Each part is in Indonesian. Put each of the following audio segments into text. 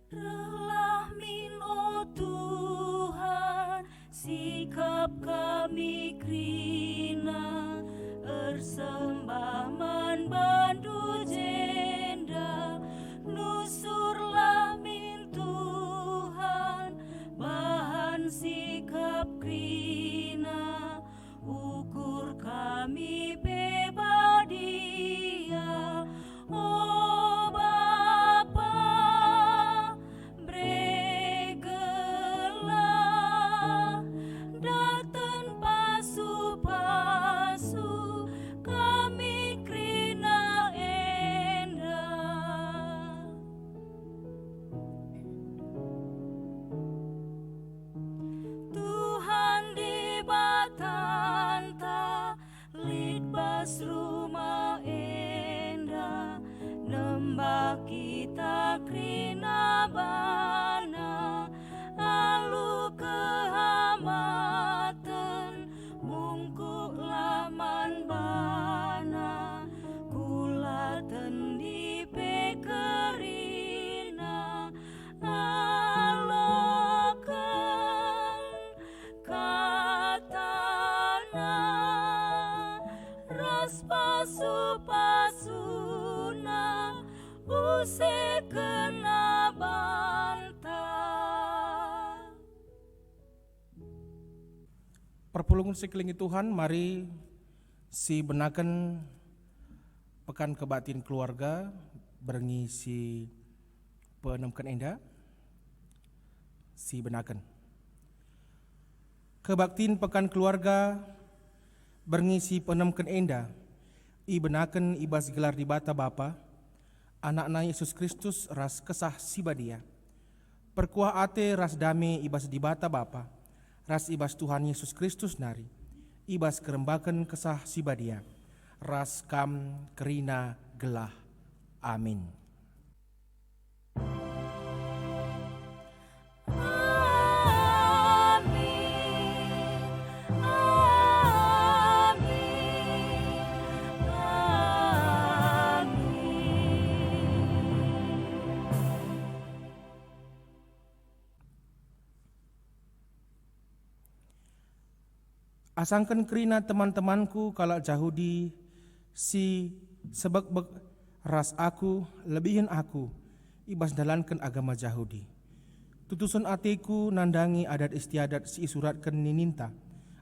Rahmin, oh Tuhan, sikap kami krina, ersembahman bandu jenda, nusurlah min Tuhan, bahan sikap krina, ukur kami bebadia, oh Bapa, bregelah daten pasu-pasu kami krina enda. Tuhan di batanta litbas rumah enda, nembah kita krina bana, alu kehamatan mungkuk laman bana, kulaten di pekerina, alokan katana, ras pasu-pasuna, use kena banta. Perpulungan sekeliling Tuhan, mari si benakan pekan kebaktian keluarga berngisi penemkan enda si benakan. Kebaktian pekan keluarga berngisi penemkan enda i benakan ibas gelar di bata Bapa, anakna Yesus Kristus ras kesah sibadia. Perkuah ate ras dame ibas di bata Bapa, ras ibas Tuhan Yesus Kristus nari, ibas kerembakan kesah sibadia, ras kam kerina gelah. Amin. Asangkan kerina teman-temanku kalau Yahudi si sebek-bek ras aku lebihin aku ibas dalankan agama Yahudi. Tutusun atiku nandangi adat istiadat si suratkan nininta,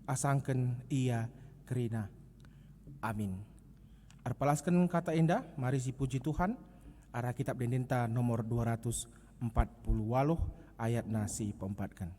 asangkan ia kerina. Amin. Arpalaskan kata indah, mari si puji Tuhan. Arah kitab Dendenta nomor 240 ayat nasi peempatkan.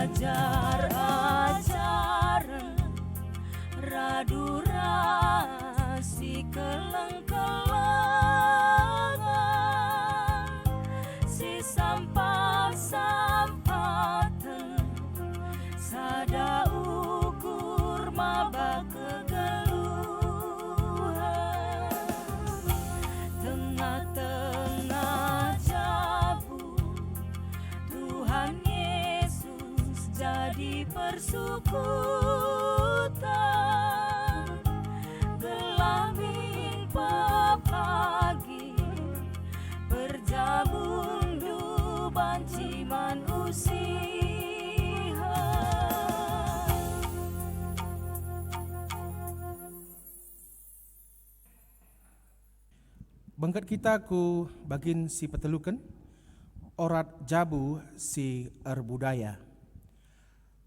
Ajar-ajaran radu rasi keleng-kelengan, si sampah-sampatan sada ukur maba kegeluhan, tengah-tengah jabu Tuhan Yesus jadi persukutan, gelami pagi berjabung du banciman usiha. Bangkat kita ku bagin si petelukan orat jabu si erbudaya.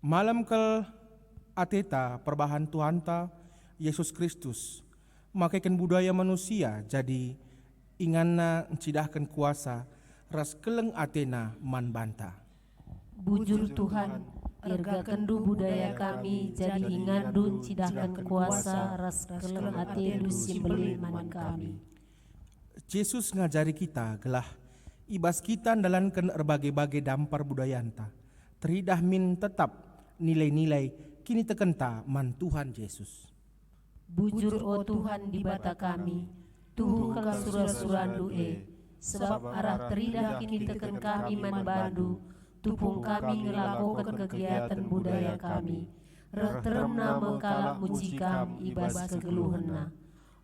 Malam kel ateta perbahan Tuhanta Yesus Kristus makaikan budaya manusia jadi inganna cidahkan kuasa ras keleng atena man banta. Bujur Tuhan, irga kendu budaya kami jadi ingandun cidahkan kuasa ras keleng atendu simbeli man kami. Yesus ngajari kita gelah ibas kita dalankan berbagai-bagai dampar budayanta. Teridah min tetap nilai-nilai kini tekenta man Tuhan Yesus. Bujur o Tuhan di bata kami, tuhu kala surah-surandu sebab arah teridah kini teken kami man bandu, tupung kami ngelakokan kegiatan budaya kami. Reh teremna mengkala mucikam ibas kegeluhenna.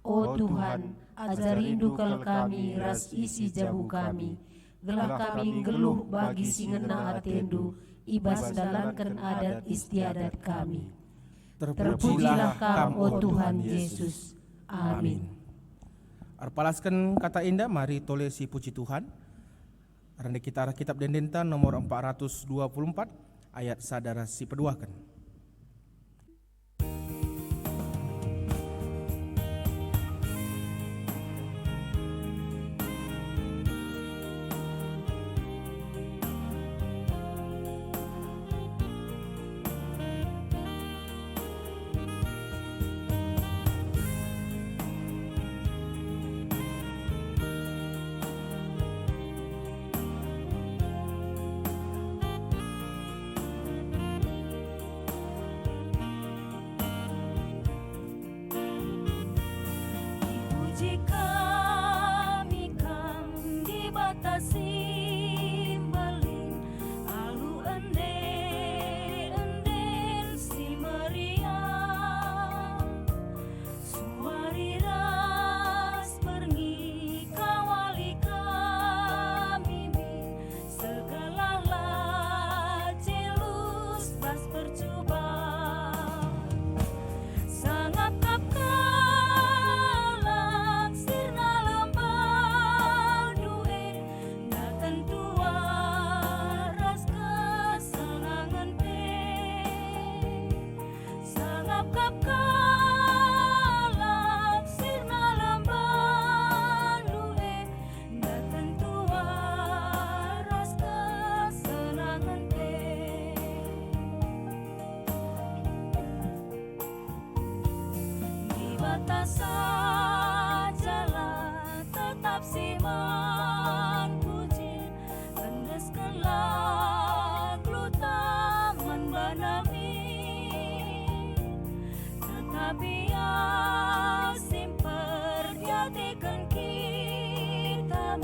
O Tuhan, ajarindu kal kami ras isi jabu kami, gelah kami geluh bagi singena atendu, ibas dalankan adat istiadat kami. Terpujilah Kam, o Tuhan Yesus. Amin. Arpalaskan kata indah, mari toleh si puji Tuhan. Randa kita arah kitab Dendenta nomor 424 ayat sadara si peduakan. Puji kami kam dibatasi belin alu enden si meriah suari ras pergi kawali kami segala celus bas percoba sangat kapka sajalah tetap siman puji endeskanlah gluta menbanami tetapi simper diatikan kita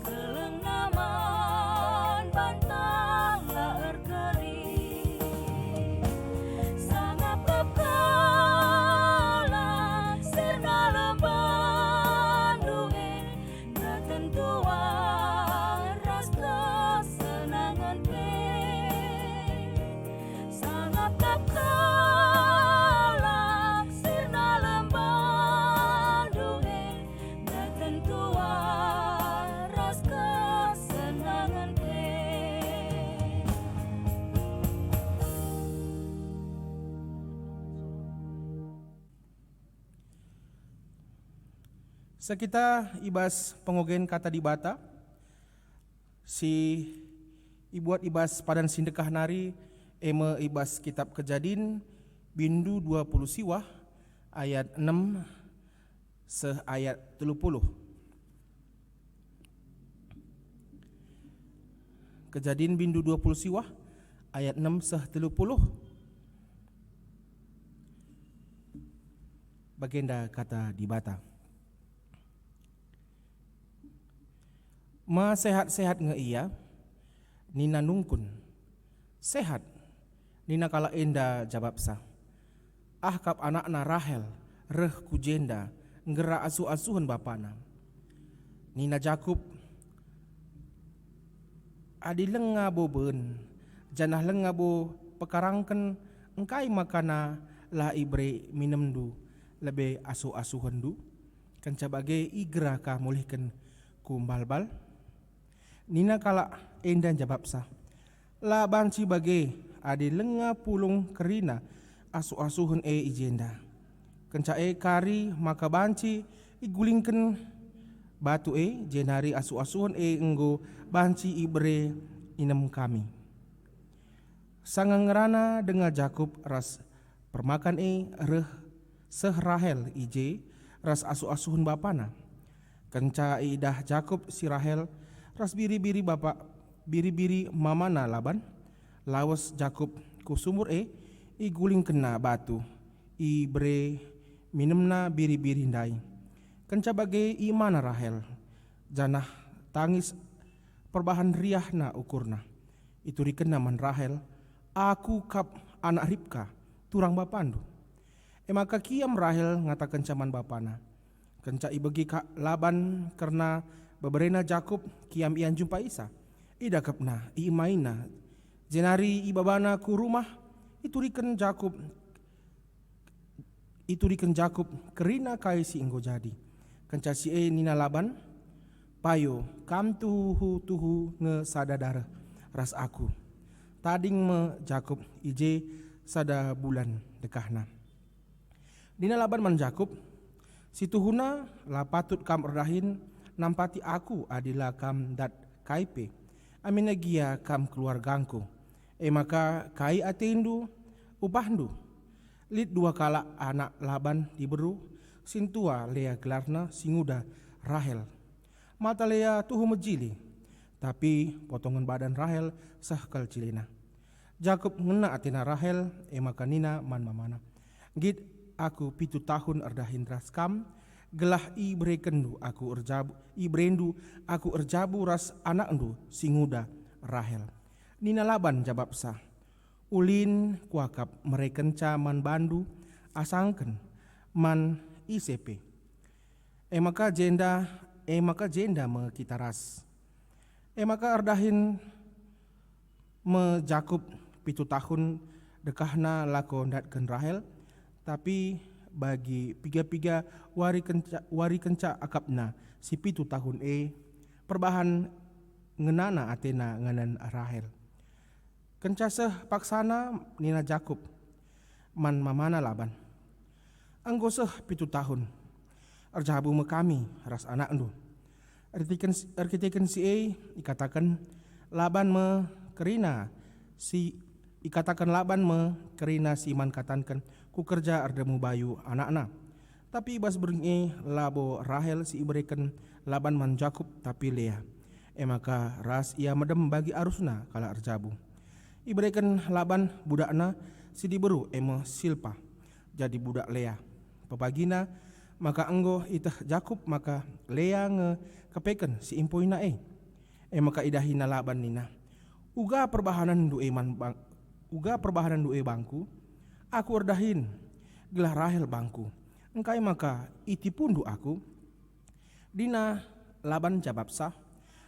keleng naman bantala erkeri sangat kekala sirna lembandu tentu waras kesenangan sangat kekala sirna lembandu tentu waras kesenangan Sekita ibas pengogen kata di bata, si ibuat ibas padan sindekah nari, eme ibas kitab Kejadin, bindu 20 siwah, ayat 6, seh ayat 30. Kejadin bindu 20 siwah, ayat 6, seh 30. Bagenda kata di bata. Ma sehat-sehat nge iya, nina nungkun, sehat, nina kala enda jawab sah. Ahkap anakna Rahel, reh kujenda, ngera asuh-asuhan bapana. Nina Jakub adi lenga boben janah lenga bo pekarangken engkai makana lah ibre minum du lebe asuh-asuhan du kenca bagai igra kah mulihken kumbal-bal. Nina kala endan jawab sah la banci bagai adi lenga pulung kerina asuh-asuhan ijenda kenca kari maka banci igulingken batu jenari asuh-asuhan enggo banci ibre inem kami. Sangangerana dengan Jakub ras permakan reh seh Rahel ije ras asuh-asuhan bapana. Kenca idah Jakub si Rahel ras biri-biri mamana Laban. Lawas Jakub ku sumur iguling kena batu ibre minumna biri-biri ndai. Kenca bagai imana Rahel janah tangis perbahan riahna ukurna. Itu rikena man Rahel aku kap anak Ribka turang bapandu. Maka kiam Rahel ngatakan caman bapana. Kenca ibegi Laban karena beberena Jakub kiam ian jumpa Isa. Idakapna imaina jenari ibabana ku rumah ituriken Jakub kerina kai si enggo jadi. Kenca si nina Laban payo kam tuhu nge sadadar ras aku. Tading me Jakub ije sada bulan dekahna. Dina Laban man Jakub si tuhuna la patut kam erdahin nampati aku adila kam dat kaipe. Amina gia kam keluargangku. Maka kai atendu upahdu. Lid dua kala anak Laban diberu sintua Lea gelarna singuda Rahel. Mata Lea tuhu mejili. Tapi potongan badan Rahel sahkal cilina. Jakub ngena atina Rahel maka nina man mamana. Gid aku 7 tahun erdahin ras kam gelah ibrendu aku erjabu ras anakndu singuda Rahel. Nina Laban jawab sah. Ulin kuakap merekenca man bandu asangken man ICP. Maka jenda me kita ras. Maka erdahin me Jakub 7 tahun dekahna lakon datken Rahel. Tapi bagi piga-piga wari kenca akapna si 7 tahun perbahan ngenana atena nganan Rahel. Kenca seh paksana nina Jakub man mamana Laban. Anggo seh 7 tahun erjabu me kami ras anak ndu. Arkiteken si ikatakan Laban me kerina si man katankan ku kerja ardemu bayu anak-anak. Tapi ibas beringi labo Rahel si iberikan Laban man Jakub tapi Lea. Maka ras ia medem bagi arusna kala erjabu. Iberikan Laban budakna si diberu Silpa jadi budak Lea. Pepagina maka enggo itah Jakub maka Lea nge kepeken si impoina maka idahina Laban nina. Uga perbahanan due bangku aku erdahin gelah Rahel bangku. Engkai maka iti pundu aku. Dina Laban jawab sah.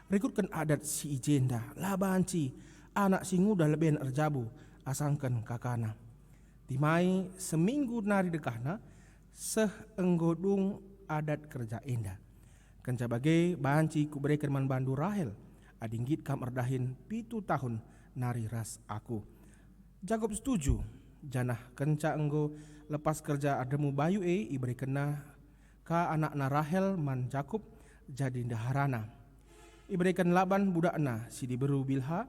Rekutkan adat si ijenda Laban ci anak si ngudah leben erjabu asangken kakana. Timai seminggu nari dekahna seh enggodung adat kerja enda. Kenca bagai banci ku berikan man bandu Rahel. Adinggit kam erdahin 7 tahun nari ras aku. Jakub setuju. Janah kenca enggo lepas kerja ademu bayu iberi kena ka anakna Rahel man Jakub jadi daharana. Iberikan Laban budakna si diberu Bilha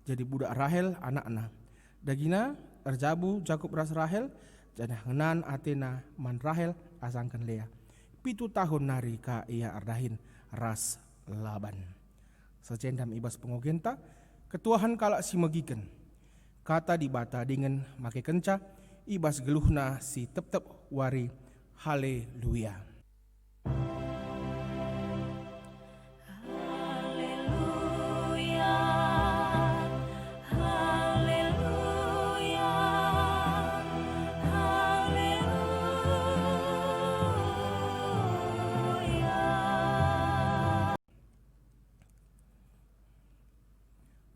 jadi budak Rahel anakna. Dagina erjabu Jakub ras Rahel janah ngenan atena man Rahel asangkan Lea. 7 tahun nari ka ia erdahin ras Laban. Secendam ibas pengogenta ketuahan kalak si megiken. Kata dibata dengan make kenca ibas geluhna si tep-tep wari haleluya. Haleluya, haleluya, haleluya.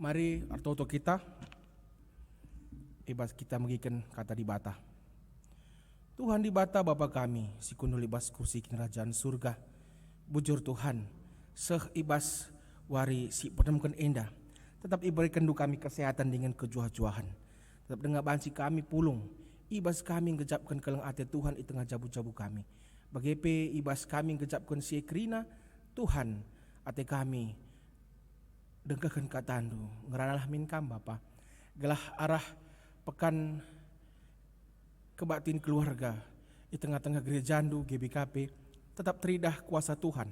Mari artoto kita ibas kita mengikan kata di bata. Tuhan di bata Bapa kami, si kuno libas kursi kerajaan surga. Bujur Tuhan, seh ibas wari si penamkan endah. Tetap iberikan du kami kesehatan dengan kejuah-juahan. Tetap dengar bansi kami pulung. Ibas kami ngejapkan keleng ate Tuhan di tengah jabu-jabu kami. Bagepe ibas kami ngejapkan si kerina Tuhan ate kami. Dengkakan katandu, ngeranalah minkam Bapa. Gelah arah pekan kebatin keluarga di tengah-tengah gereja jandu GBKP tetap teridah kuasa Tuhan.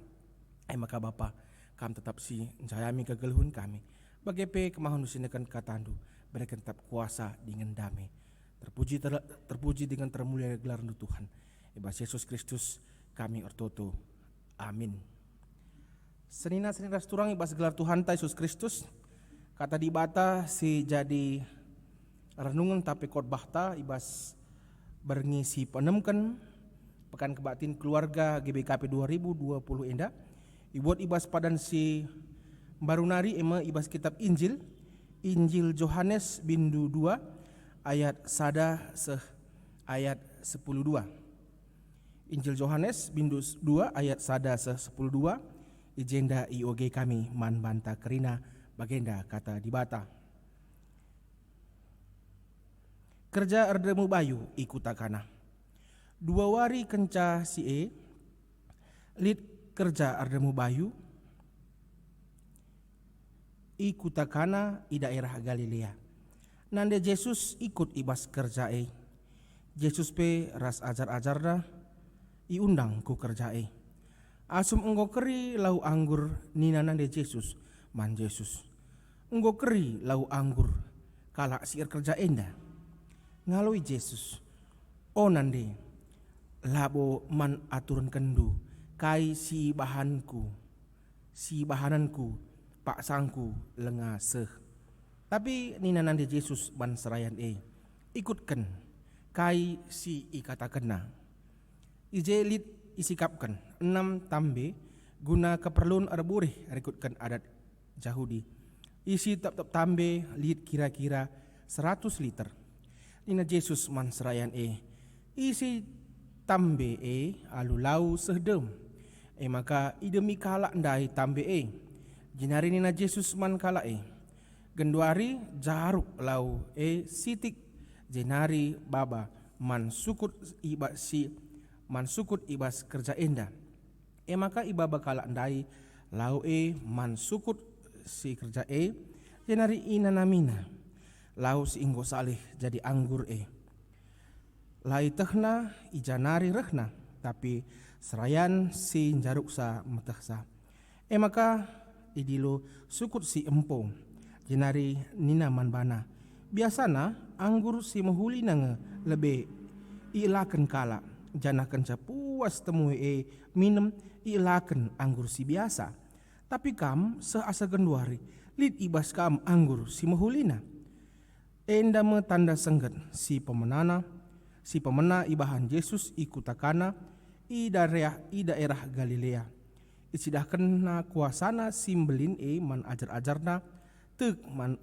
Maka Bapa, kami tetap si jayami kegeluhun kami. Bagepe kemahon usinakan katandu, berikan tetap kuasa dengan damai. Terpuji dengan termulia gelar Tuhan. Ibas Yesus Kristus kami ortoto. Amin. Senina turang ibas gelar Tuhan Yesus Kristus. Kata di bata si jadi renungan tapi khotbah ta ibas berngisi penemken pekan kebatin keluarga GBKP 2020 enda. Ibuat ibas padan si baru nari ibas kitab Injil Yohanes bindu 2 ayat sada seh ayat 10:2. Injil Yohanes bindu 2 ayat sada seh 10:2. Ijenda IOG kami man banta kerina bagenda kata di bata. Kerja erdemu bayu ikutakana. 2 wari kenca si lid kerja erdemu bayu ikutakana i daerah Galilea. Nande Yesus ikut ibas kerja Yesus pe ras ajar-ajarna iundang ku kerja Asum enggo keri lau anggur nina nande Yesus man Yesus. Enggo keri lau anggur kalak siir kerja enda. Ngalui Yesus. O nande labo man aturun kendu kai si bahananku pak sangku lenga seh. Tapi nina nande Yesus man serayan ikutkan kai si ikata kena. Ijelit isikapkan 6 tambe guna keperluan arburih rekutkan adat Yahudi. Isi tap-tap tambe lit kira-kira 100 liter. Nina Yesus man serayan isi tambe alu lau sehdem. Maka idemi kalak ndai tambe jinari nina Yesus man kalak genduari jaruk lau sitik jenari baba man sukut ibas kerja enda. Maka ibaba kalak ndai lau man sukut si kerja jenari ina namina lau si inggo salih jadi anggur lai tehna ijanari rehna tapi serayan si jaruk sa metehsa. Maka idilo sukut si empo jenari nina man bana. Biasana anggur si mahuli nange lebih ilaken kalak. Jana kenca puas temui minum ilaken anggur si biasa. Tapi kam seasa genduari lid ibas kam anggur si mahulina. Enda me tanda sengget si pemena ibahan Yesus ikutakana i daerah Galilea. Isidah kena kuasana simbelin man ajar-ajarna tek man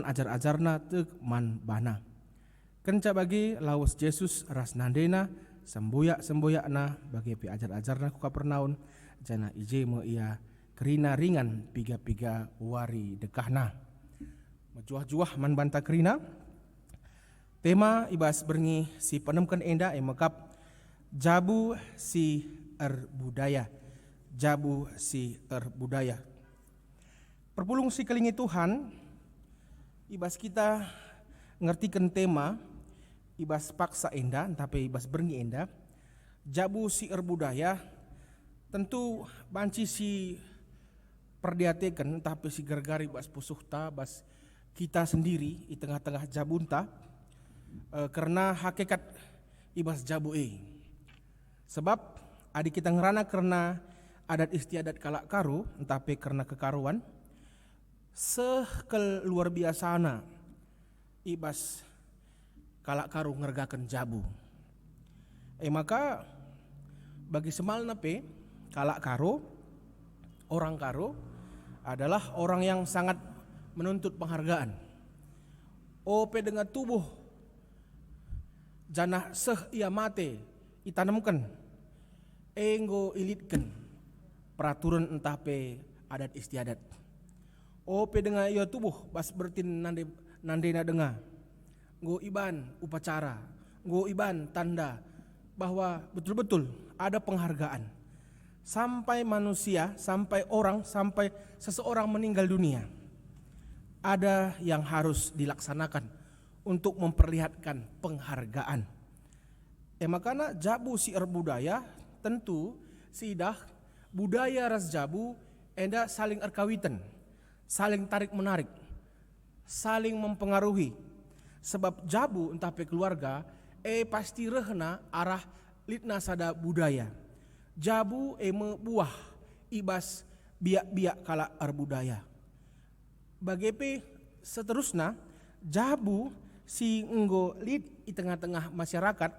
ajar-ajarna tek man bana. Kenca bagi lawas Yesus ras nandena semboyak na bagi pi ajar-ajarna ku Kapernaum jana ije mo ia kerina ringan piga-piga wari dekahna. Majuah-juah man banta kerina. Tema ibas berngi si penemkan enda mekap jabu si budaya. Jabu si budaya. Perpulung si kelingi Tuhan ibas kita ngertikan tema ibas paksa enda tapi ibas berngi enda jabu si budaya tentu banci si perdiatekan tapi si gargari ibas pusuhta bas kita sendiri di tengah-tengah jabunta karena hakikat ibas jabu sebab adik kita ngerana karena adat istiadat kalak karu tapi karena kekaruan sekel luar biasana ibas kalak karu ngergakan jabu. Maka bagi semal nape kalak karu, orang karu adalah orang yang sangat menuntut penghargaan. Ope dengan tubuh janah seh ia mate itanamkan. Enggo ilitkan peraturan entah pe adat istiadat. Ope dengan ia tubuh bas bertin nande na dengar. Go iban upacara, go iban tanda bahwa betul-betul ada penghargaan. Sampai manusia, sampai orang, sampai seseorang meninggal dunia, ada yang harus dilaksanakan untuk memperlihatkan penghargaan. Makanya jabu si budaya tentu sidah budaya ras jabu enda saling erkawitan, saling tarik menarik, saling mempengaruhi. Sebab jabu entah pe keluarga pasti rehna arah litna sada budaya. Jabu buah ibas biak-biak kala budaya. Bagepe seterusnya jabu si enggo lit di tengah-tengah masyarakat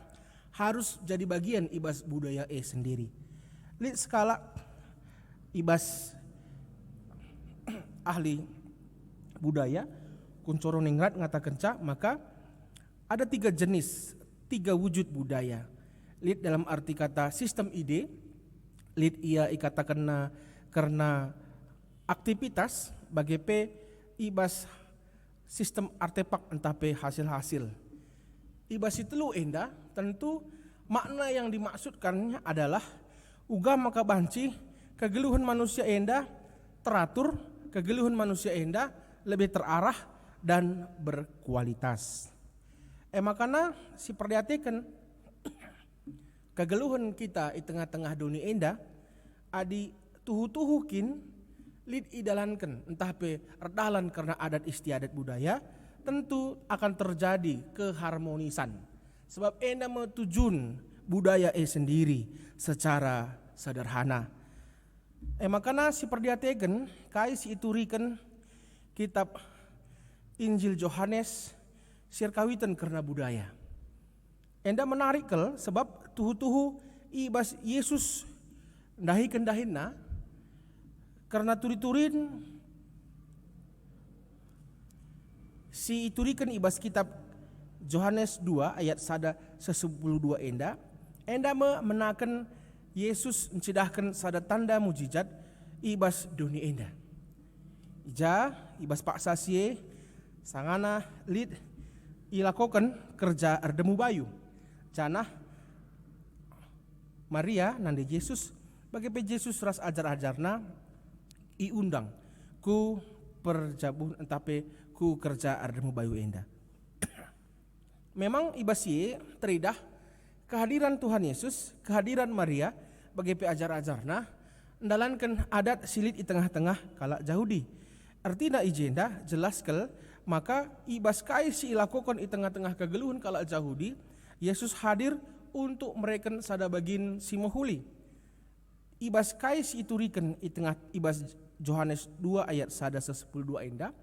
harus jadi bagian ibas budaya sendiri. Lit skala ibas ahli budaya Kuncoro Ningrat ngatakan maka ada 3 jenis, 3 wujud budaya. Lit dalam arti kata sistem ide, lit ia ikatakan karena aktivitas bagepe ibas sistem artefak entah pe hasil-hasil. Ibas itu lu enda tentu makna yang dimaksudkannya adalah uga maka banci kegeluhan manusia enda teratur, kegeluhan manusia enda lebih terarah dan berkualitas. Makanya si perhatikan kegeluhan kita di tengah-tengah dunia enda adi tuhu-tuhukin lid idalankan entah pe erdalan karena adat istiadat budaya tentu akan terjadi keharmonisan sebab enda metujun budaya sendiri secara sederhana. Makanya si perhatikan kai si iturikan kitab Injil Yohanes sirkawitan karena budaya. Enda menarik kel sebab tuhu-tuhu ibas Yesus dahi-dahinna karena turi-turin si iturikan ibas kitab Yohanes 2 ayat 1:12 enda menaken Yesus mencidahkan sada tanda mujizat ibas dunia enda. Ija ibas paksa sie sangana lid ilakokan kerja erdemu bayu. Canah Maria nande Yesus bagaimana Yesus ras ajar-ajarna iundang ku perjabuh entape ku kerja ardemu bayu enda. Memang ibasi teridah kehadiran Tuhan Yesus, kehadiran Maria bagaimana ajar-ajarna ndalankan adat silit di tengah-tengah kala Yahudi. Artinya ijenda jelas kel maka ibas kai si ilakukan di tengah-tengah kegeluhan kala Yahudi, Yesus hadir untuk mereka sada bagin si mohuli. Ibas kai si iturikan di tengah ibas Yohanes 2 ayat 1:12 enda,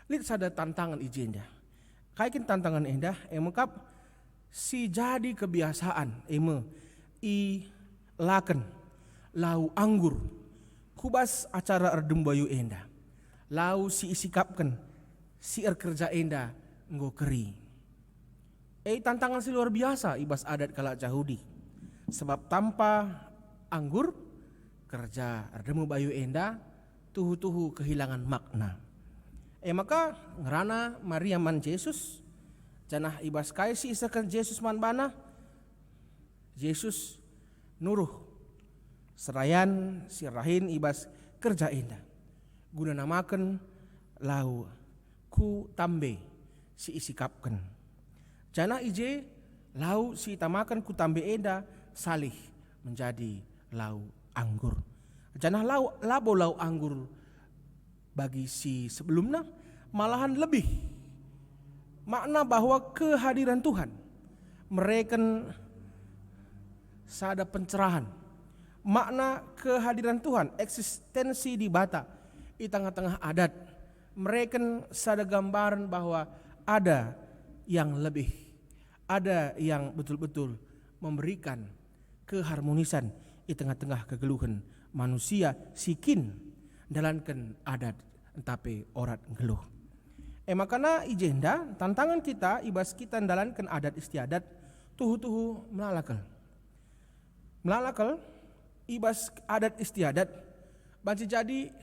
lit sada tantangan ijenda. Kaikin tantangan enda mengkap si jadi kebiasaan laken lau anggur kubas acara erdem bayu enda. Lau si isikapkan si kerja enda nggo keri. Tantangan si luar biasa ibas adat kala Yahudi. Sebab tanpa anggur kerja erdemu bayu enda tuhu-tuhu kehilangan makna. Maka ngerana Maria man Yesus janah ibas kai si isakan Yesus man bana Yesus nuruh serayan si rahin ibas kerja enda guna namakan lau ku tambe si isikapkan janah ije lau si tamakan ku tambe enda salih menjadi lau anggur janah labo lau anggur bagi si sebelumnya malahan lebih makna bahwa kehadiran Tuhan mereka sada pencerahan makna kehadiran Tuhan eksistensi di bata di tengah-tengah adat mereka sada gambaran bahwa ada yang lebih ada yang betul-betul memberikan keharmonisan di tengah-tengah kegeluhan manusia sikin dalankan adat entape orat geluh. Makana ijenda tantangan kita ibas kita ndalankan adat istiadat tuhu-tuhu melalakal. Melalakal ibas adat istiadat banci jadi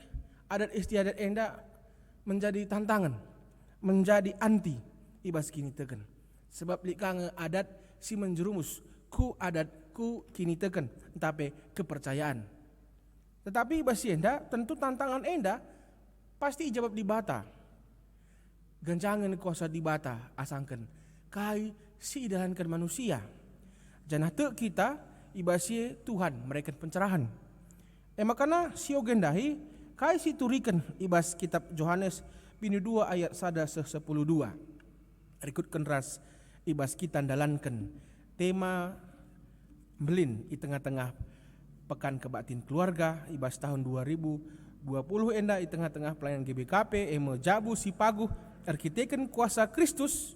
adat istiadat enda menjadi tantangan, menjadi anti ibas kini teken. Sebab likange adat si menjerumus ku adat ku kini teken tapi kepercayaan. Tetapi ibas enda tentu tantangan enda pasti ijawab di bata. Ganjangan kuasa di bata asangken kai si idalankan manusia. Janah te kita ibasi Tuhan mereka pencerahan. Makana si ogendahi kai si turikan ibas kitab Yohanes bini 2 ayat 1:10-2. Rikutkan ras ibas kita dalankan tema melin di tengah-tengah pekan kebaktian keluarga ibas tahun 2020 enda di tengah-tengah pelayanan GBKP jabu si paguh arkiteken kuasa Kristus.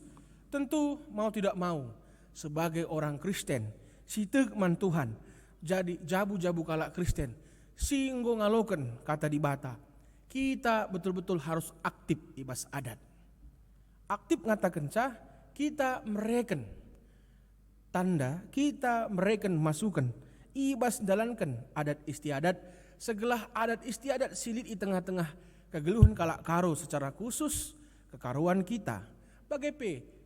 Tentu mau tidak mau sebagai orang Kristen si tegman Tuhan jadi jabu-jabu kalak Kristen si enggo ngaloken kata di bata kita betul-betul harus aktif ibas adat. Aktif ngatakan cah kita mereken tanda kita mereken masukan ibas dalankan adat istiadat segelah adat istiadat silit di tengah-tengah kegeluhan kalak karo secara khusus kekaruan kita bagai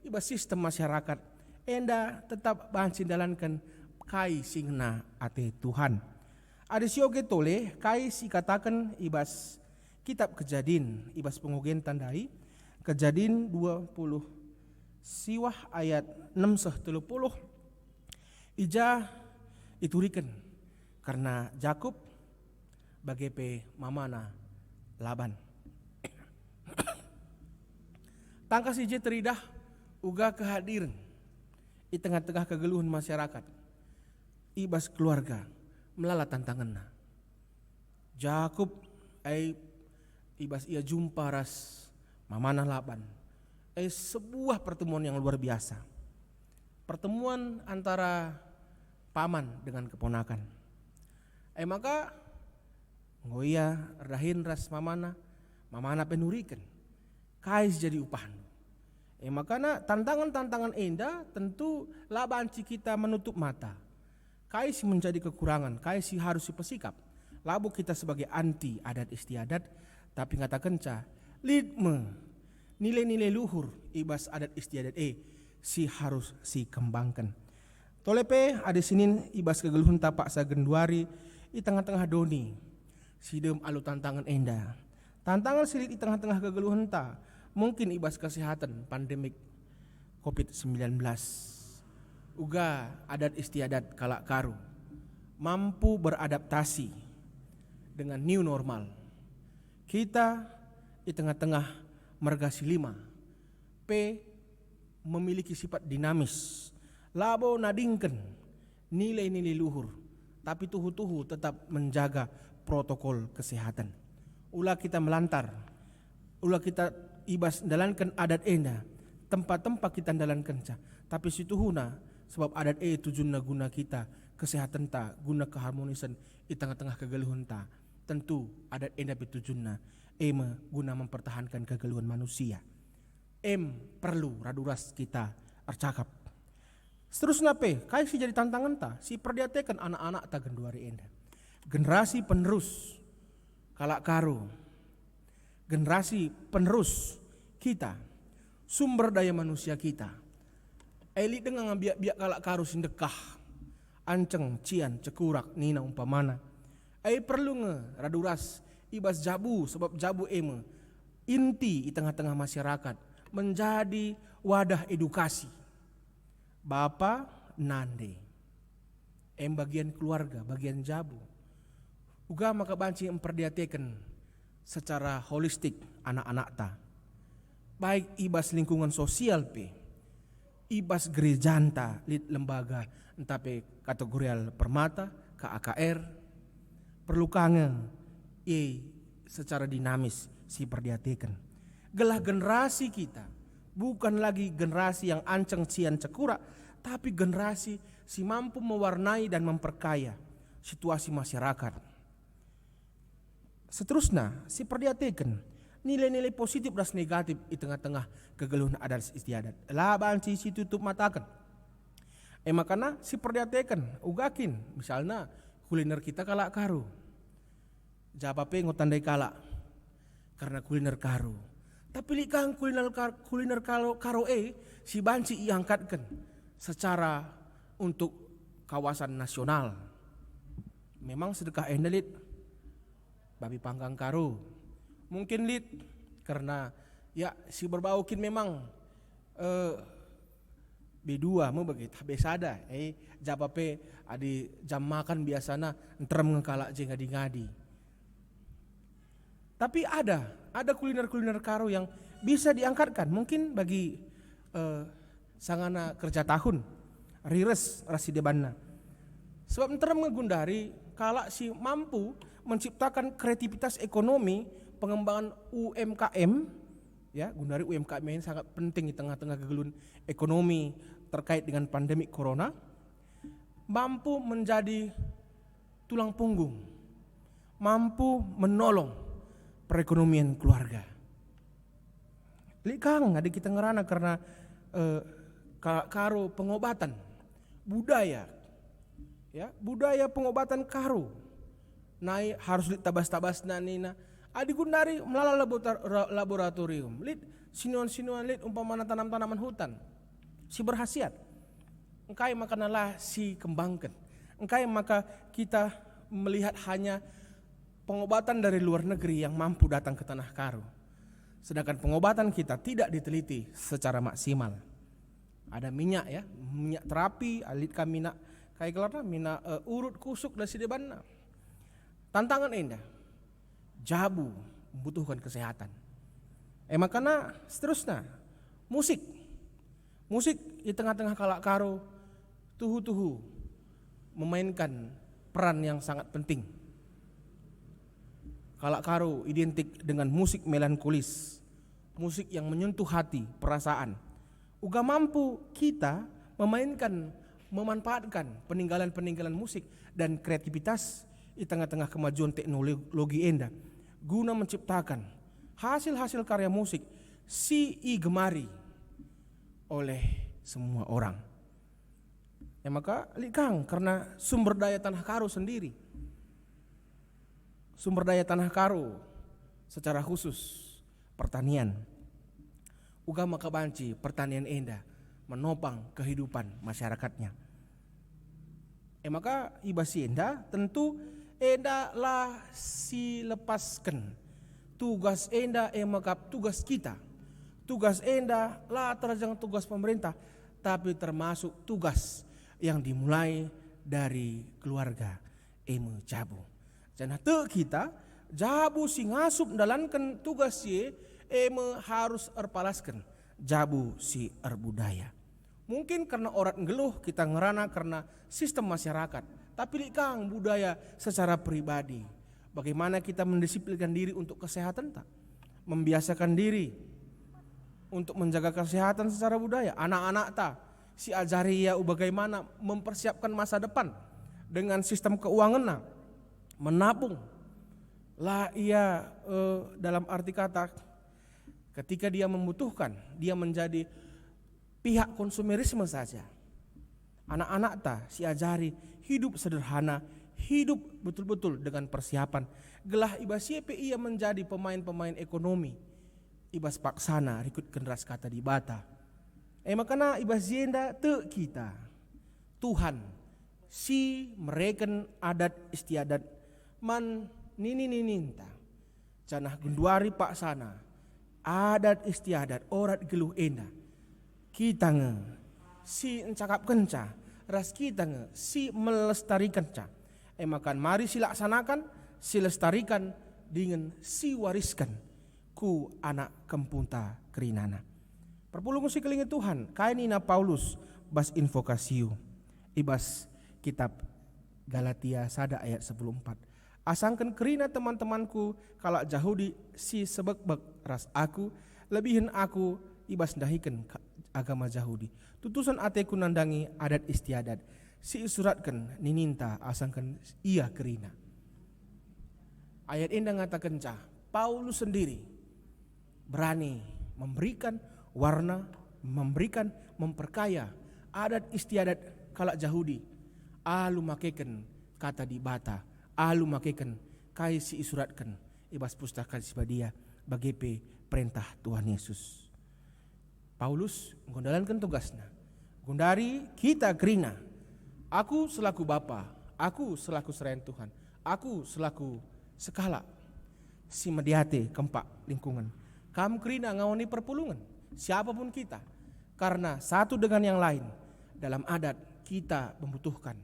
ibas sistem masyarakat enda tetap bansin dalankan kai singna ate Tuhan. Ada sioge tole kai si katakan ibas kitab Kejadin ibas pengogen tandai Kejadin 20 siwah ayat 6:30 ija iturikan karena Jakub bagai mamana Laban. Tangkas ije teridah uga kehadiran di tengah-tengah kegeluhan masyarakat ibas keluarga melala tantanganna. Jakub ibas ia jumpa ras mamana Laban. Sebuah pertemuan yang luar biasa. Pertemuan antara paman dengan keponakan. Maka ngoya rahin ras mamana penurikan. Kais jadi upahan. Makanya tantangan-tantangan enda tentu labanci kita menutup mata. Kais menjadi kekurangan, kais harus dipersikap. Labu kita sebagai anti adat istiadat, tapi ngatakan cah lidme nilai-nilai luhur ibas adat istiadat si harus si kembangkan. Tolepe ada sinin ibas kegeluhun tapak sagenduari di tengah-tengah doni. Sidem alu tantangan enda. Tantangan silit di tengah-tengah kegeluhan ta. Mungkin ibas kesehatan pandemik COVID-19. Uga adat istiadat kalak karu mampu beradaptasi dengan new normal. Kita di tengah-tengah mergasi 5 memiliki sifat dinamis. Labo nadingken nilai-nilai luhur tapi tuhu-tuhu tetap menjaga protokol kesehatan. Ulah kita melantar, ulah kita ibas dalankan adat enda, tempat-tempat kita dalankan cah. Tapi situhuna sebab adat tujuanna guna kita kesehatan ta, guna keharmonisan di tengah-tengah kegeluhan ta. Tentu adat enda tujuanna guna mempertahankan kegeluhan manusia. Perlu raduras kita arcakap. Seterusnya kai si jadi tantangan ta, si perdiatekan anak-anak ta genduari enda. Generasi penerus kalak karo. Generasi penerus kita, sumber daya manusia kita. Elit dengan biak-biak kalak karo sindekah, anceng, cian, cekurak, nina umpamana. Perlu raduras ibas jabu sebab jabu inti di tengah-tengah masyarakat menjadi wadah edukasi. Bapa nande, bagian keluarga, bagian jabu. Uga maka banci memperdiatekan secara holistik anak-anak ta. Baik ibas lingkungan sosial ibas gerejanta lid lembaga entah kategorial permata, KAKR, perlu kangen secara dinamis si perdiatekan. Gelah generasi kita bukan lagi generasi yang anceng cian cekura, tapi generasi si mampu mewarnai dan memperkaya situasi masyarakat. Seterusnya si perdiatekan nilai-nilai positif dan negatif di tengah-tengah kegeluhan adat istiadat. Lah banci si tutup matakan. Makana si perdiatekan ugakin misalnya kuliner kita kalak karu. Japape ngotandai kalak karena kuliner karu. Tapi likang kuliner karo si banci iangkatkan secara untuk kawasan nasional. Memang sedekah endelit babi panggang karu. Mungkin lit karena ya si berbaukin memang B2 mau begitu besada japape adi jam makan biasana enterem ngekalak je ngadi-ngadi. Tapi ada kuliner karo yang bisa diangkatkan mungkin bagi sangana kerja tahun rires rasi debanna. Sebab enterem ngegundari kalak si mampu menciptakan kreativitas ekonomi pengembangan UMKM ya, gundari UMKM ini sangat penting di tengah-tengah kegeluhan ekonomi terkait dengan pandemi corona, mampu menjadi tulang punggung, mampu menolong perekonomian keluarga. Likang ada kita ngerana karena karo pengobatan budaya, ya budaya pengobatan karo, naik harus ditabas-tabas nanina. Adi gundari melalui laboratorium, lid sinuan lid umpamana tanaman hutan, si berhasiat. Engkai makanalah si kembangkan. Engkai maka kita melihat hanya pengobatan dari luar negeri yang mampu datang ke tanah Karo. Sedangkan pengobatan kita tidak diteliti secara maksimal. Ada minyak ya, minyak terapi, alit kami nak kayak kelarna minyak urut kusuk dan sidebanna. Tantangan indah. Jabu membutuhkan kesehatan. Makanya seterusnya musik di tengah-tengah kalak karo tuhu memainkan peran yang sangat penting. Kalak karo identik dengan musik melankolis, musik yang menyentuh hati, perasaan. Uga mampu kita memanfaatkan peninggalan musik dan kreativitas di tengah-tengah kemajuan teknologi endah guna menciptakan hasil-hasil karya musik si gemari oleh semua orang. Ya maka likang karena sumber daya tanah Karo sendiri. Sumber daya tanah Karo secara khusus pertanian. Uga maka banci pertanian endah menopang kehidupan masyarakatnya. Maka ibasi endah tentu endah lah si lepaskan tugas endah makap tugas kita. Tugas endah lah terjang tugas pemerintah, tapi termasuk tugas yang dimulai dari keluarga jabu. Jangan kita jabu si ngasup dalankan tugas ye harus erpalaskan jabu si erbudaya. Mungkin karena orang ngeluh kita ngerana karena sistem masyarakat. Tapi likang budaya secara pribadi. Bagaimana kita mendisiplinkan diri untuk kesehatan tak? Membiasakan diri untuk menjaga kesehatan secara budaya. Anak-anak tak si ajari ya bagaimana mempersiapkan masa depan dengan sistem keuangan menabung. Lah ia dalam arti kata ketika dia membutuhkan dia menjadi pihak konsumerisme saja. Anak-anak ta si ajari hidup sederhana, hidup betul-betul dengan persiapan. Gelah ibas YPI yang menjadi pemain-pemain ekonomi. Ibas paksana rikut kenras kata di bata. Makanya ibas jenda te kita. Tuhan si mereken adat istiadat man nini-nininta. Canah gunduari paksana adat istiadat orat geluh enda. Kita nge si encakap kenca. Ras kita nge si melestarikan ca. Makan mari si laksanakan, si lestarikan dengan si wariskan ku anak kempunta kerinana. Perpuluh musik kelingi Tuhan, kainina Paulus bas invokasiu. Ibas kitab Galatia sada ayat 14. Asangkan kerina teman-temanku kalak Yahudi si sebek-bek ras aku lebihin aku ibas dahikan agama Yahudi. Tutusan ateku nandangi adat istiadat. Si suratkan nininta asangkan ia kerina. Ayat ini ngatakan Paulus sendiri berani memberikan warna, memberikan memperkaya adat istiadat kalak Yahudi. Alu makeken kata di bata, alu makeken kai si isuratkan ibas pustaka sibadia bagepe perintah Tuhan Yesus. Paulus menggondalankan tugasnya. Gundari kita kerina. Aku selaku bapa, aku selaku serayan Tuhan, aku selaku sekala si mediate kempak lingkungan. Kamu kerina ngawani perpulungan, siapapun kita. Karena satu dengan yang lain dalam adat kita membutuhkan.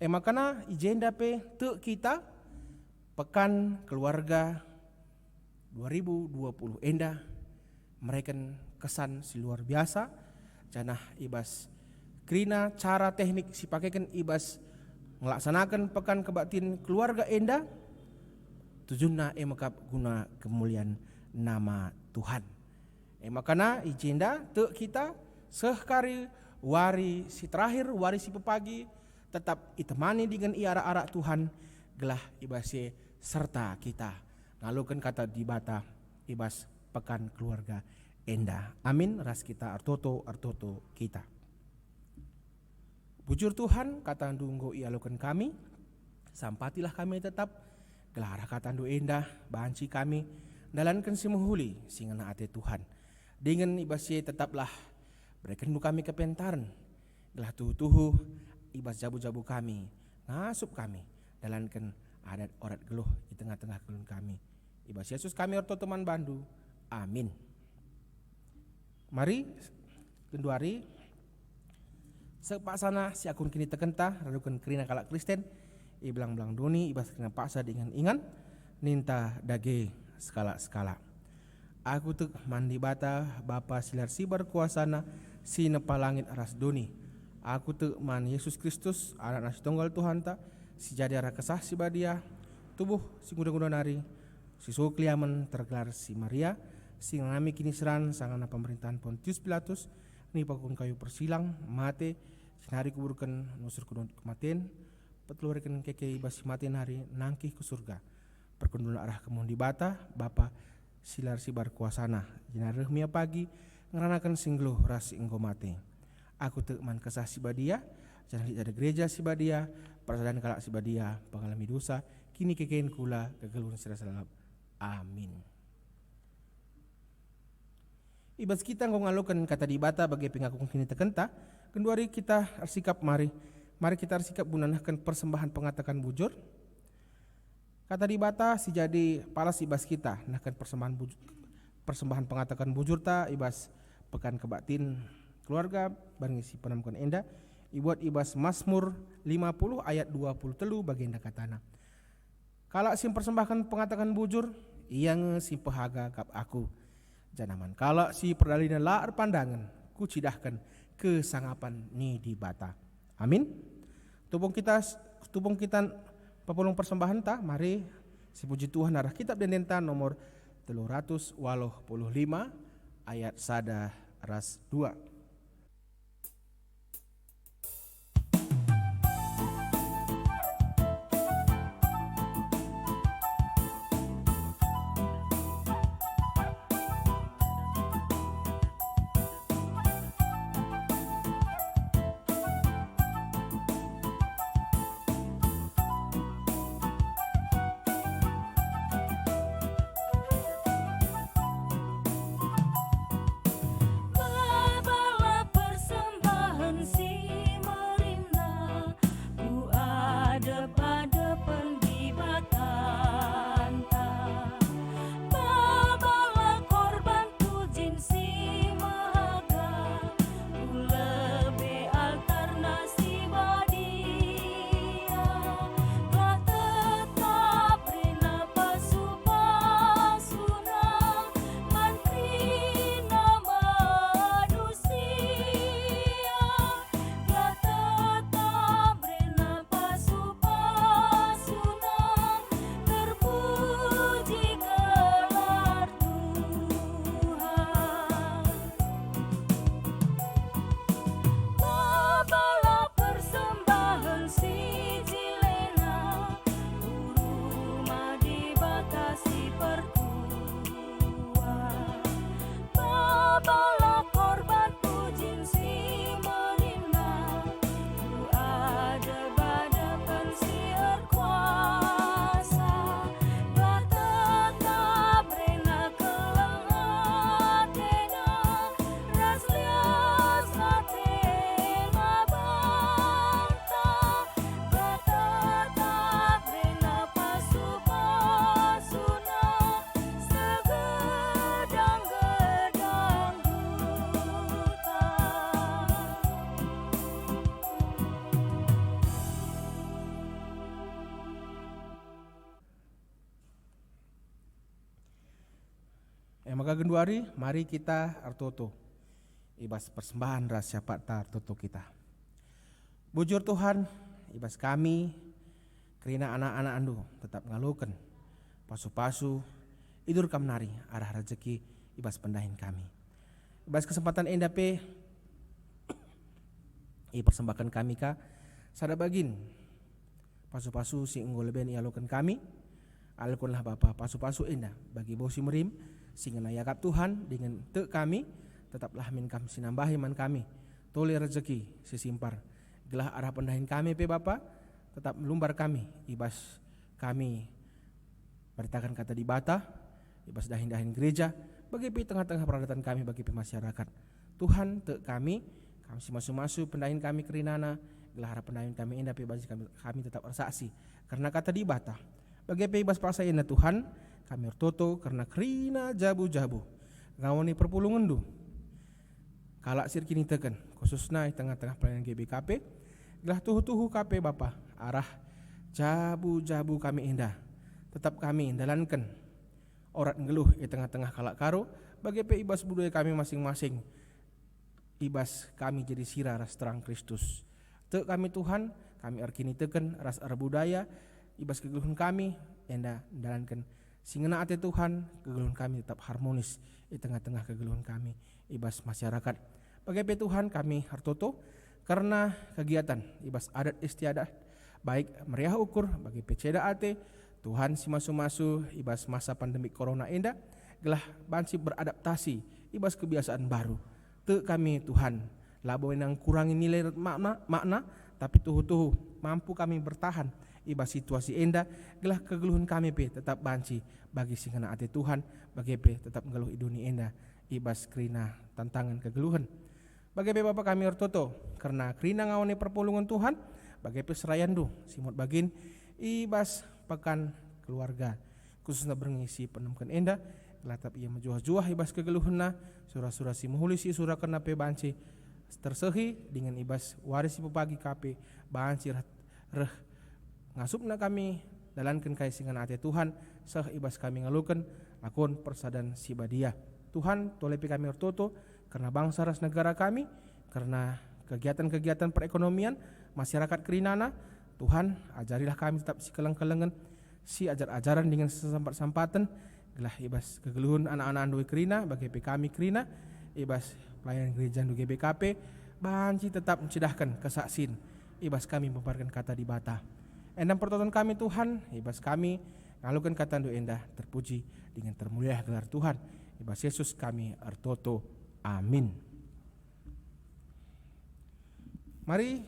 Makanya agenda te kita pekan keluarga 2020 enda mereka kesan si luar biasa. Janah ibas krina cara teknik si pakaikan ibas melaksanakan pekan kebaktian keluarga enda tujuanna emakap guna kemuliaan nama Tuhan. Makanya agenda te kita sehkari wari si terakhir wari si pepagi tetap itemani dengan iara-ara Tuhan gelah ibase serta kita ngalukan kata di bata ibas pekan keluarga enda. Amin. Ras kita artoto kita. Bujur Tuhan kata ndunggo ialukan kami sampatilah kami tetap gelara kata ndu endah banci kami dalankan si muhuli singana ate Tuhan dengan ibasye tetaplah berikan kami kepentaran gelah tuhu ibas jabu-jabu kami ngasup kami dalankan adat orat geluh di tengah-tengah kelun kami ibas Yesus kami orto teman bandu. Amin. Mari kenduari sepaksana si akun kini tekenta radukan kerina kalak Kristen belang-belang duni ibas kena paksa dengan ingan ninta dage skala-skala. Aku tuk mandi bata Bapa silar si berkuasana si nepa langit aras duni. Aku tuk man Yesus Kristus anak nasi tunggal Tuhan ta si jadi arah kesah si badia tubuh si guna-guna nari si sukliaman tergelar si Maria si ngami kini seran sangana pemerintahan Pontius Pilatus ni pakun kayu persilang mate sinari kuburkan nusur kudun kematian petelurikan keke ibas matin hari nangkih ke surga perkundul arah kemun di bata Bapa silar si berkuasana jinareh mia pagi ngeranakan singluh rasi engko mate. Aku tekman kesah si badia jangan ada gereja si badia perasaan kalak si badia pengalami dosa kini kekein kula kegelun serasa. Amin. Ibas kita ngalukan kata di bata bagi pengaku kini tekenta kenduari kita arsikap mari kita arsikap bunanahkan persembahan pengatakan bujur kata di bata si jadi palas ibas kita nahkan persembahan pengatakan bujur ta ibas pekan kebaktin keluarga bareng si penamkan enda ibuat ibas Mazmur 50 ayat 20 telu baginda katana kalau si persembahkan pengatakan bujur yang si pehaga kap aku janaman kalau si perdalina laar pandangan ku cidahkan kesangapan ni di bata. Amin. Tubung kita papulung persembahan ta mari si puji Tuhan arah kitab dendenta nomor 385 ayat sada ras 2. Bapa Maka genduari, mari kita artoto ibas persembahan rahasia pakta artoto kita. Bujur Tuhan, ibas kami kerina anak-anak andu tetap ngalukan pasu-pasu idur kamnari arah rezeki ibas pendahin kami. Ibas kesempatan endah pe persembahkan kami ka sada bagin pasu-pasu si unggul leben ialukan kami alkunlah Bapa pasu-pasu endah bagi bosi merim sehingga yakap Tuhan dengan te kami tetaplah min kami sinambahi man kami tole rezeki sesimpar gelah arah pendahin kami pe Bapa tetap melumbar kami ibas kami beritakan kata di bata ibas dahin-dahin gereja bagi pe tengah-tengah peradatan kami bagi pe masyarakat Tuhan te kami si masu-masu pendahin kami kerinana gelah harap pendahin kami endah pe bagi kami tetap bersaksi karena kata di bata bagi pe ibas paksa endah Tuhan kami bertoto karena kerina jabu-jabu ngawani perpulungan du kalak sir kini teken khususnya di tengah-tengah pelayanan GBKP gelah tuhu-tuhu KP Bapa arah jabu-jabu kami endah tetap kami dalankan orat ngeluh di tengah-tengah kalak karo bagi pe ibas budaya kami masing-masing ibas kami jadi sirah ras terang Kristus. Te kami Tuhan, kami arkini teken ras ar budaya, ibas kegeluhan kami, enda dalankan singena ate Tuhan, kegeluhan kami tetap harmonis di tengah-tengah kegeluhan kami, ibas masyarakat. Bagi Tuhan kami hartoto karena kegiatan ibas adat istiadat baik meriah ukur bagi peceda ate Tuhan si masu-masu ibas masa pandemi corona enda gelah bansi beradaptasi ibas kebiasaan baru. Te kami Tuhan labo yang kurangi nilai makna tapi tuhu-tuhu mampu kami bertahan ibas situasi endah gelah kegeluhan kami pe tetap banci bagi singana ate Tuhan bagi pe tetap ngeluh iduni endah ibas kerina tantangan kegeluhan bagi pe Bapa kami ortoto karena kerina ngawani perpulungan Tuhan bagi pe serayandu simut bagin ibas pekan keluarga khususnya berngisi penemukan endah latap ia menjuah-juah ibas kegeluhna surah-surah si muhulisi surah kena pe banci tersehi dengan ibas waris si pepagi kape banci reh ngasupna kami dalankan kaisingan ate Tuhan seh ibas kami ngalukan lakon persadan si badia Tuhan tolepi kami ortoto karena bangsa ras negara kami karena kegiatan-kegiatan perekonomian masyarakat kerinana Tuhan ajarilah kami tetap si keleng-kelengan si ajar-ajaran dengan sesampat-sampatan gelah ibas kegeluhun anak-anak andu kerina bagi kami kerina ibas pelayanan gereja andu GBKP banci tetap mencedahkan kesaksin ibas kami memparkan kata di bata endam pertonton kami Tuhan ibas kami ngalukan kata andu endah terpuji dengan termulia gelar Tuhan ibas Yesus kami artoto amin. Mari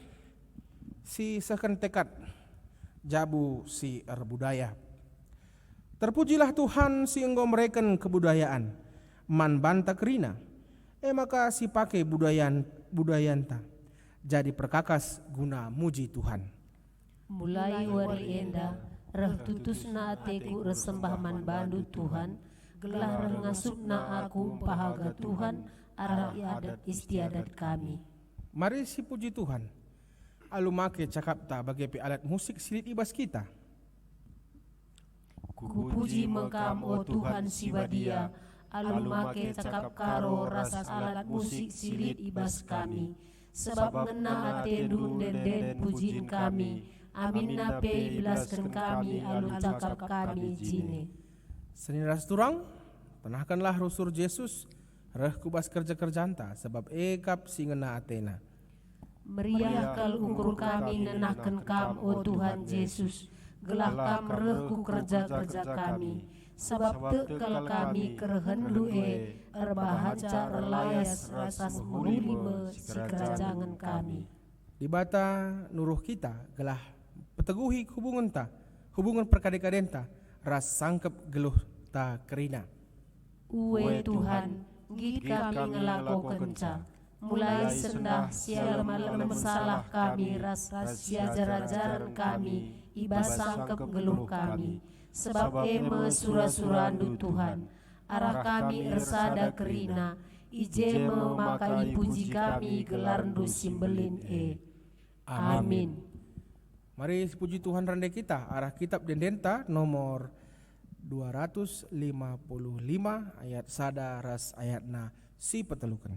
si sahkan tekad jabu si budaya. Terpujilah Tuhan si engkau mereken kebudayaan man banta kerina maka si pakai budayanta jadi perkakas guna muji Tuhan. Mulai wari enda reh tutusna ateku resembah man bandu Tuhan gelah reh ngasupna aku pahaga Tuhan arah adat istiadat kami. Mari si puji Tuhan alu make cakap ta bagi alat musik silit ibas kita. Kupuji mengkam o Tuhan si badia alu make cakap karo rasa alat musik silit ibas kami sebab ngena ate dun den pujin kami amin nape belaskan kami alu cakap kami jine. Seni ras turang tenahkanlah rusur Yesus reh kubas kerja-kerjanta sebab ekap si ngena atena. Meriah kal ukur kami nenahkan kam o Tuhan Yesus gelah kam rehku kerja-kerja kami sebab tekal kami kerehen lue erbahaca relayas rasas mulime si kerajangan kami. Di bata nuruh kita gelah peteguhi hubungan perkadekadenta ras sangkep geluh ta kerina. Uwe Tuhan git kami ngelako kenca mulai sendah sial malam salah kami ras ajar-ajaran kami ibas sangkep geluh kami sebab eme surah-surandu Tuhan arah kami ersada kerina ije memakai puji kami gelarndu simbelin amin. Mari puji Tuhan rande kita arah kitab Dendenta nomor 255 ayat sada ras ayatna si petelukan.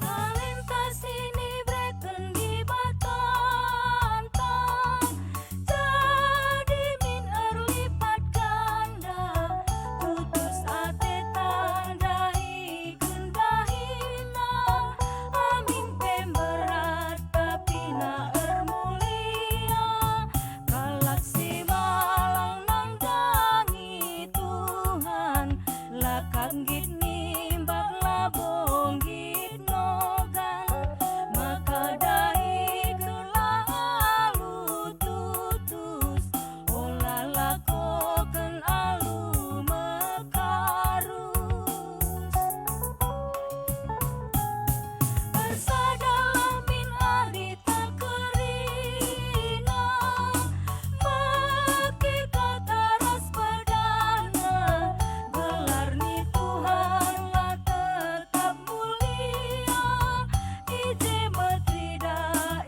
Alintas ini breken di batantang, jadi min erlipat ganda, putus ate tandai kendahina, amin pemberat tapi na ermulia, kalak si malang nang dangi Tuhan, lakang git nimbak labong git nogan, maka dai kelalu tutus, olah lakokan alu mekarus. Bersadalah min arita kerina, maki kata ras perdana, gelar ni Tuhan lah tetap mulia, ije metrida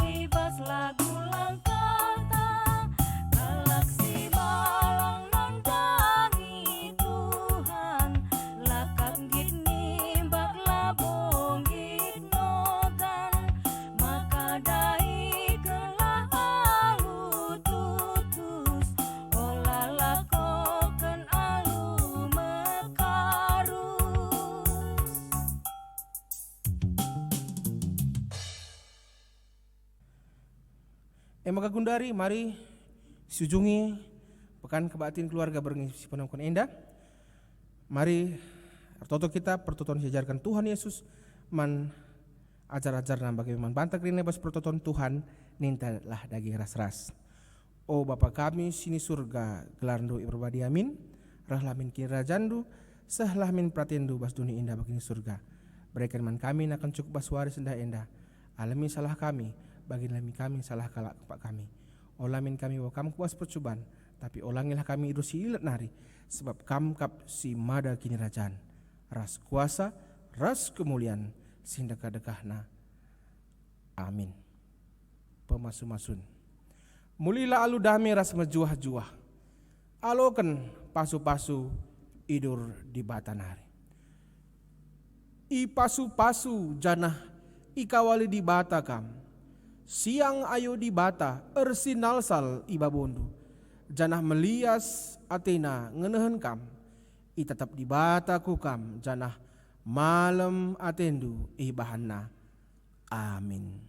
ibas lagu langkata, kalak si malang nang dangi Tuhan, lakak git nimbak labong git nogan, maka dai kelalu tutus, olah lakokan alu mekarus. Maka gundari, mari sujungi pekan kebaktian keluarga berngisi penamkan endah. Mari toto kita pertoton sejarkan Tuhan Yesus man ajar-ajar dan bagaimana bantak rine bas pertoton Tuhan nintalah daging ras-ras. O Bapa kami sini surga gelarndu iberbadi amin, rahlamin kirajandu, sahlamin pratendu bas dunia indah bagini surga. Berikan man kami akan cukup bas waris endah alami salah kami, bagi kami salah kalak kepak kami. Olamin kami wa kam kuas percobaan, tapi olangilah kami idu si ilat nari, sebab kam kap si mada kini rajaan. Ras kuasa, ras kemuliaan, sindaka-dekahna. Amin. Pemasu-masun. Mulilah alu dami ras mejuah-juah. Aloken pasu-pasu idur di batanari. I pasu-pasu janah ikawali di bata kam. Siang ayo di bata ersinalsal ibabondu. Janah melias Athena ngenehen kam. I tetap di bata kukam janah malam atendu ibahanna. Amin.